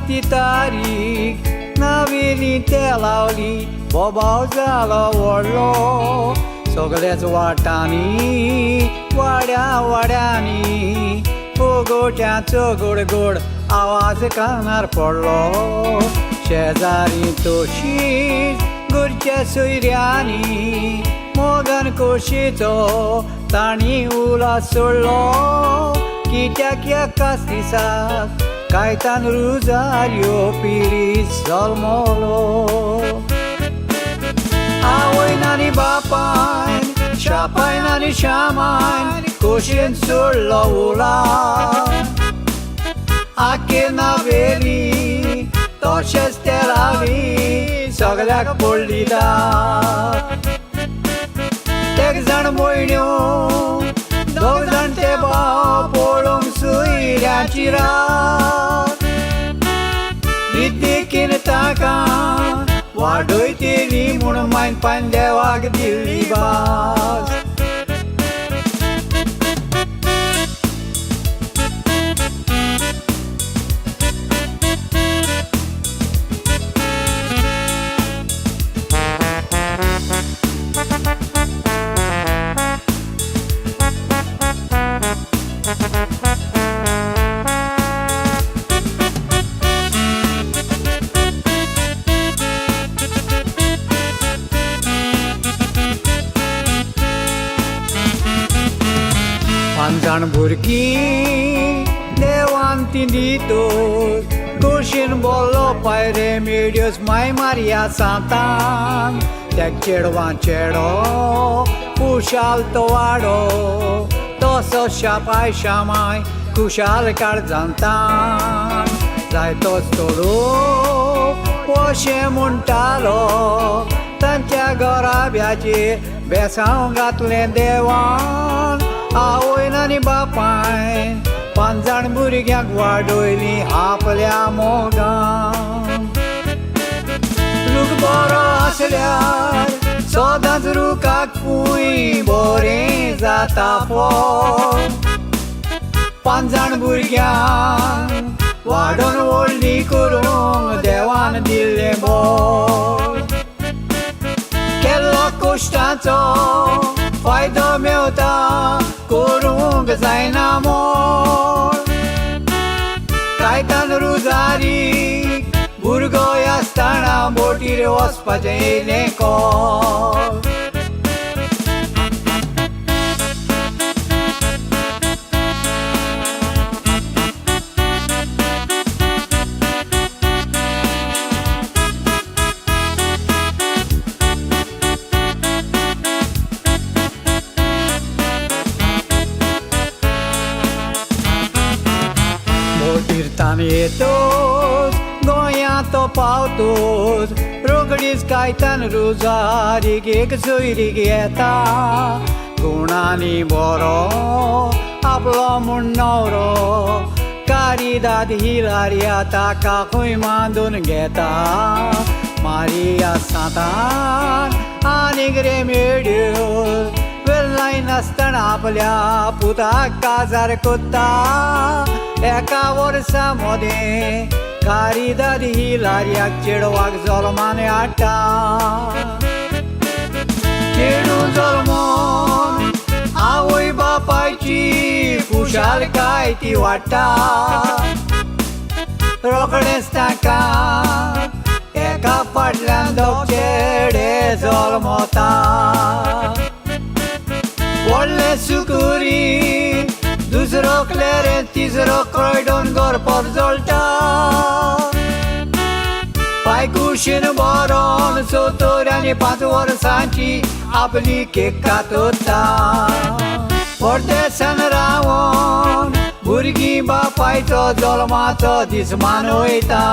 ती तारीख नवीनी ते लावली बोबाव जालो व्हडलो सगळ्याच वाटांनी वाड्या वाड्यांनी फोगोट्याचो गोड आवाज कानार पडलो शेजारी तोशीच घरच्या सोयऱ्यांनी मोगन खोशेचो ताणी उलास सोडलो कित्याक एकाच दिसाक कायतान रुजाऱ्यो पिरीस जल्मलो आवयन आनी बापायन शापायन आनी श्यामायन खोशेन सोडलो उलास आखे नावेली तशेंच ते रावी सगळ्याक पडली दात एक जाण मोयण्यो दोग जाण ते भाव पळोवंक सोयऱ्याची रात देखीन ताका वाडयतेली म्हूण मायन पान देवाक दिल्ली भास पांजाण भुरगीं देवान ती दितोस खोशेन बोल्लो पायरे मेड्योस माय मारया सांतान त्या चेडवां चेडो खुशाल तो वाडो तसो शापाय श्यामाय खुशाल काळजांतान जाय तोच तोडो अशें म्हणटालो तांच्या घराब्याचेर बेसांव घातलें देवान आवयन आनी बापायन पांच जाण भुरग्यांक वाडयलीं आपल्या मोगान रूख बरो आसल्यार सदांच रुखाक खूंय बरें जाता फळ पांच जाण भुरग्यांक वाडोवन व्हडलीं करूंक देवान दिल्लें बळ केल्लो कश्टाचो फायदो मेवता करूंक जायना मोल कायतान रुजारीक भुरगो आसतना बोटीर वचपाचें येयलें कॉल तीर्थान येतोस गोंयांत तो पावतोस रोकडीच कायतान रुजारीक एक सोयरीक येता गुणांनी बरो आपलो म्हूण न्हवरो कारी दाद हिलारिया ताका खंय बांदून घेता मारिया सांतान आनीक रे मेड्यो वेल्लाय नासतना आपल्या पुताक काजार कोत्ता एका वर्सा मदें कारिदाद हिलारियाक चेडवाक जल्मान हाडटा चेडू जल्मोन आवय बापायची खुशालकाय ती वाडटा रोखडेंच ताका एका फाटल्यान दोग चेडे जल्मता व्हडले सुकुरी दुसरो क्लेरेन तिसरो कळडोन गरपत जळटा पाय कुशीन बरोन चोतोऱ्यांनी 5 वर्सांची आपली केक कातोता परदेसान रावोन भुरगीं बापायचो जल्माचो दीस मनयता